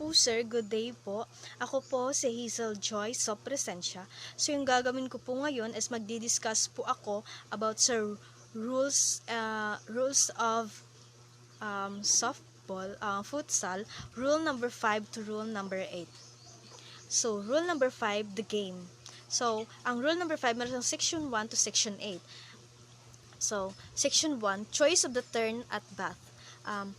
po sir, good day po. Ako po si Hazel Joy sa Presensya. So yung gagawin ko po ngayon is magdi-discuss po ako about sa rules of softball, futsal, rule number 5 to rule number 8. So rule number 5, the game. So ang rule number 5 meron section 1 to section 8. So section 1, choice of the turn at bat.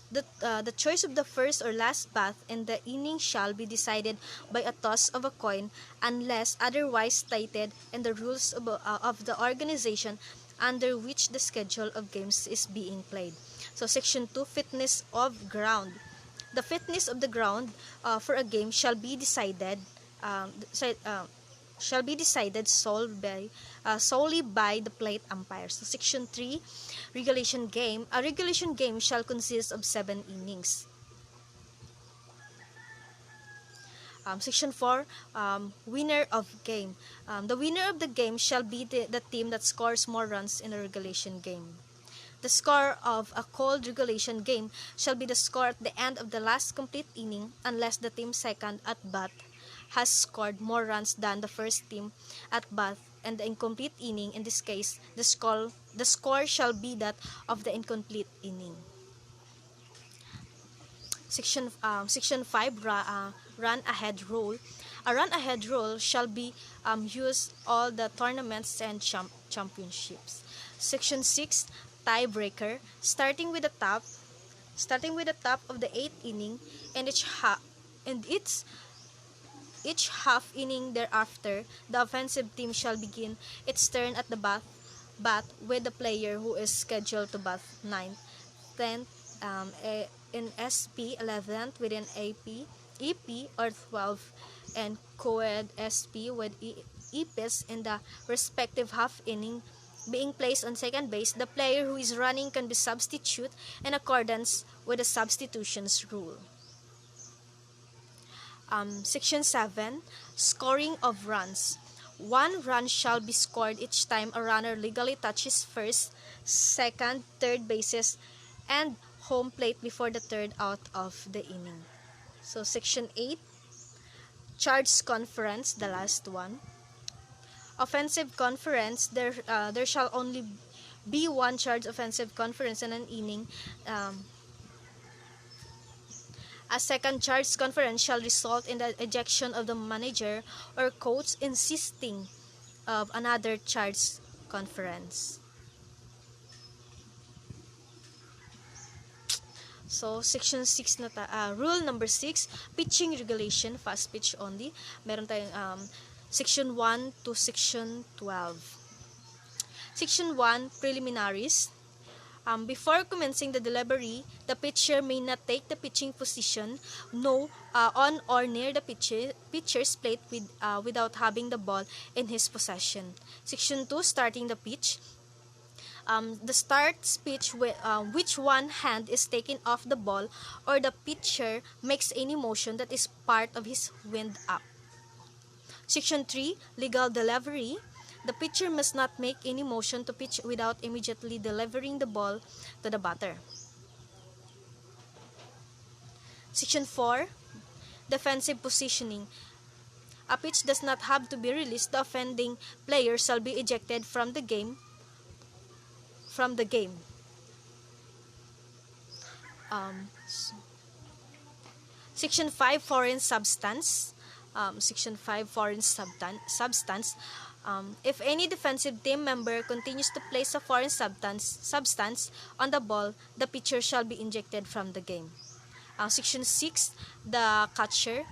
The choice of the first or last bath in the inning shall be decided by a toss of a coin unless otherwise stated in the rules of the organization under which the schedule of games is being played. So section 2, fitness of ground. The fitness of the ground for a game shall be decided solely by the plate umpire. So section 3, regulation game. A regulation game shall consist of 7 innings. Section 4, winner of game. The winner of the game shall be the team that scores more runs in a regulation game. The score of a called regulation game shall be the score at the end of the last complete inning unless the team second at bat has scored more runs than the first team at bat and the incomplete inning. In this case, the score shall be that of the incomplete inning. Section 5, run ahead rule. A run ahead rule shall be used all the tournaments and championships. Section 6, tiebreaker. Starting with the top of the 8th inning and each half inning thereafter, the offensive team shall begin its turn at the bat with the player who is scheduled to bat 9th, 10th, in SP 11th with an EP or 12th, and co-ed SP with EPs in the respective half inning being placed on second base. The player who is running can be substituted in accordance with the substitutions rule. Section 7, scoring of runs. 1 run shall be scored each time a runner legally touches first, second, third bases, and home plate before the third out of the inning. So section 8, charge conference, the last one. Offensive conference, there shall only be 1 charge offensive conference in an inning. A second charge conference shall result in the ejection of the manager or coach insisting of another charge conference. So, section 6 na rule number 6, pitching regulation, fast pitch only. Meron tayong section 1 to section 12. Section 1, preliminaries. Before commencing the delivery, the pitcher may not take the pitching position on or near the pitcher's plate without having the ball in his possession. Section 2, starting the pitch. The start pitch which one hand is taken off the ball or the pitcher makes any motion that is part of his wind up. Section 3, legal delivery. The pitcher must not make any motion to pitch without immediately delivering the ball to the batter. Section 4, defensive positioning. A pitch does not have to be released. The offending player shall be ejected from the game. Section 5, foreign substance. Section 5, foreign substance. If any defensive team member continues to place a foreign substance on the ball, the pitcher shall be ejected from the game. Section 6, the catcher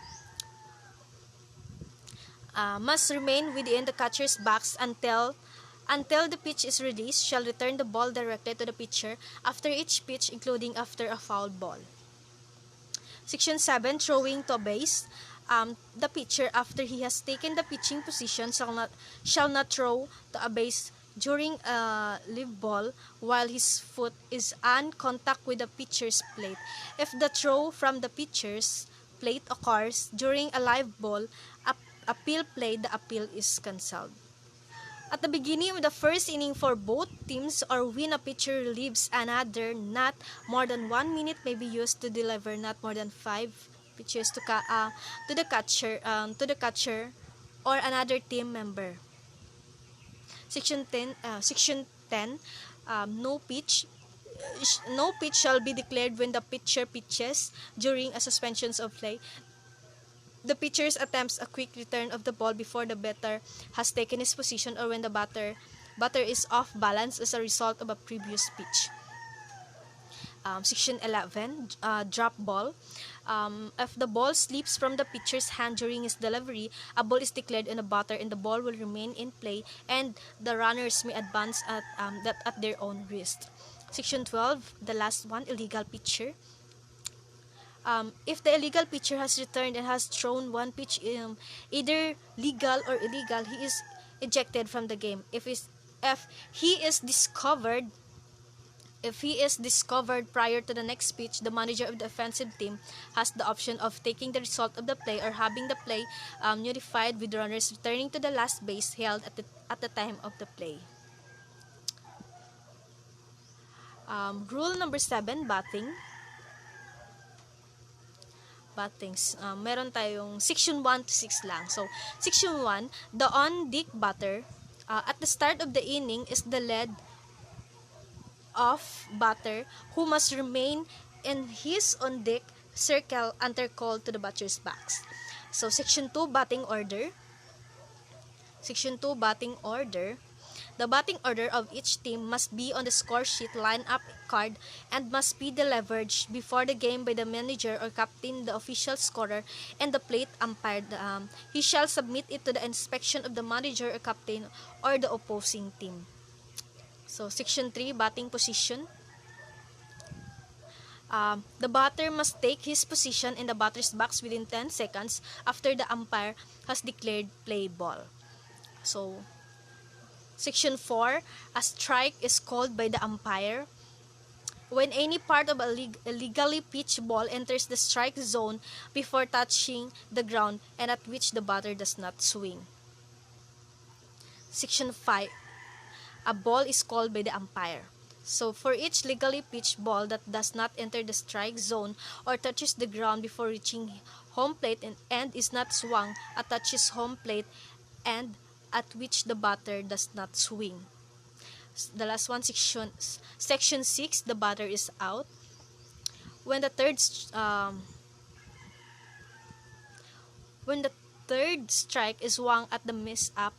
must remain within the catcher's box until the pitch is released, shall return the ball directly to the pitcher after each pitch, including after a foul ball. Section 7, throwing to a base. The pitcher, after he has taken the pitching position, shall not throw to a base during a live ball while his foot is on contact with the pitcher's plate. If the throw from the pitcher's plate occurs during a live ball appeal play, the appeal is cancelled. At the beginning of the first inning for both teams, or when a pitcher relieves another, not more than 1 minute may be used to deliver not more than 5 pitches to the catcher or another team member. Section 10 no pitch. No pitch shall be declared when the pitcher pitches during a suspension of play. The pitcher attempts a quick return of the ball before the batter has taken his position, or when the batter is off balance as a result of a previous pitch. Section 11, drop ball. If the ball slips from the pitcher's hand during his delivery, a ball is declared on the batter and the ball will remain in play, and the runners may advance at their own risk. Section 12, the last one, illegal pitcher. If the illegal pitcher has returned and has thrown one pitch, either legal or illegal, he is ejected from the game. If he is discovered prior to the next pitch, the manager of the offensive team has the option of taking the result of the play or having the play notified, with runners returning to the last base held at the time of the play. Rule number 7, batting. Battings. Meron tayong section 1 to 6 lang. So, section 1, the on-deck batter at the start of the inning is the lead off batter who must remain in his on-deck circle until called to the batter's box. So, section 2, batting order. Section 2, batting order. The batting order of each team must be on the score sheet lineup card and must be delivered before the game by the manager or captain, the official scorer, and the plate umpire. He shall submit it to the inspection of the manager or captain or the opposing team. So, section 3, batting position. The batter must take his position in the batter's box within 10 seconds after the umpire has declared play ball. So, section 4, a strike is called by the umpire when any part of a legally pitched ball enters the strike zone before touching the ground and at which the batter does not swing. Section 5, a ball is called by the umpire. So, for each legally pitched ball that does not enter the strike zone or touches the ground before reaching home plate and is not swung at touches home plate and at which the batter does not swing. The last one, section 6, the batter is out. When the third strike is swung at the miss-up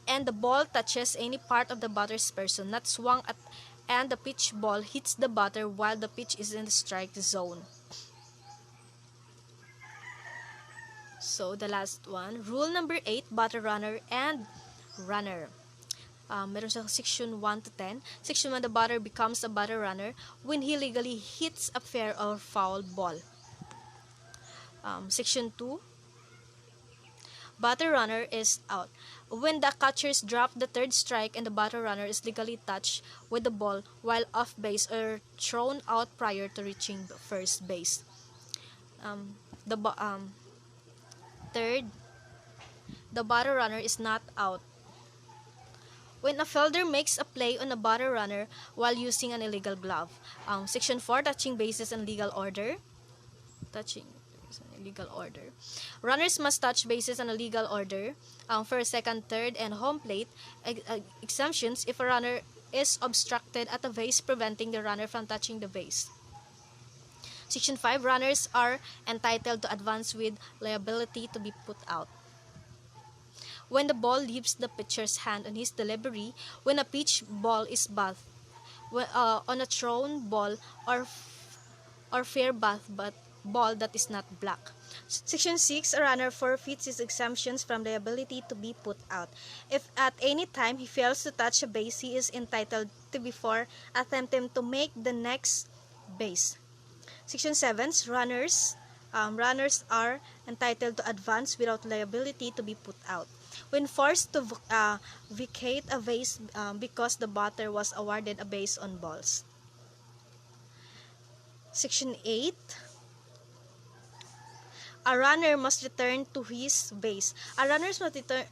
and the ball touches any part of the batter's person, not swung at, and the pitch ball hits the batter while the pitch is in the strike zone. So, the last one, rule number 8, batter runner and runner. Meron siya section 1 to 10. Section 1, the batter becomes a batter runner when he legally hits a fair or foul ball. Section 2, batter runner is out when the catchers drop the third strike and the batter runner is legally touched with the ball while off base or thrown out prior to reaching the first base. Third, the batter runner is not out when a fielder makes a play on a batter runner while using an illegal glove. Section 4, touching bases and legal order. Runners must touch bases in a legal order. First, second, third, and home plate. Exemptions if a runner is obstructed at a base, preventing the runner from touching the base. Section 5, runners are entitled to advance with liability to be put out. When the ball leaves the pitcher's hand on his delivery, when a pitch ball is bathed, on a thrown ball or fair bath but ball that is not black. Section 6, a runner forfeits his exemptions from liability to be put out. If at any time he fails to touch a base, he is entitled to before attempting to make the next base. Section 7, runners are entitled to advance without liability to be put out. When forced to vacate a base because the batter was awarded a base on balls. Section 8, a runner must return to his base. A runner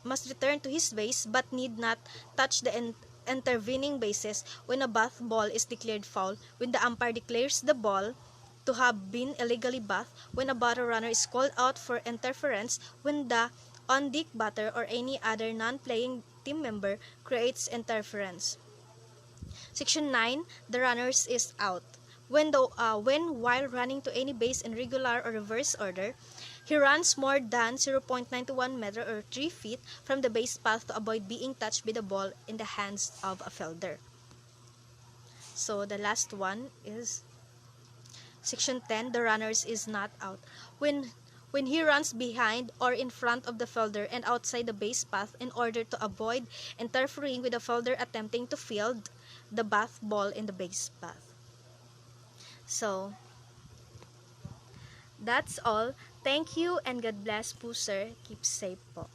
must return to his base but need not touch the intervening bases when a bath ball is declared foul, when the umpire declares the ball to have been illegally bathed when a batter runner is called out for interference when the on-deck batter or any other non-playing team member creates interference. Section 9, the runners is out. When while running to any base in regular or reverse order, he runs more than 0.91 meter or 3 feet from the base path to avoid being touched by the ball in the hands of a fielder. So the last one is Section 10, the runners is not out. When he runs behind or in front of the fielder and outside the base path in order to avoid interfering with the fielder attempting to field the bat ball in the base path. So, that's all. Thank you and God bless po, sir. Keep safe po.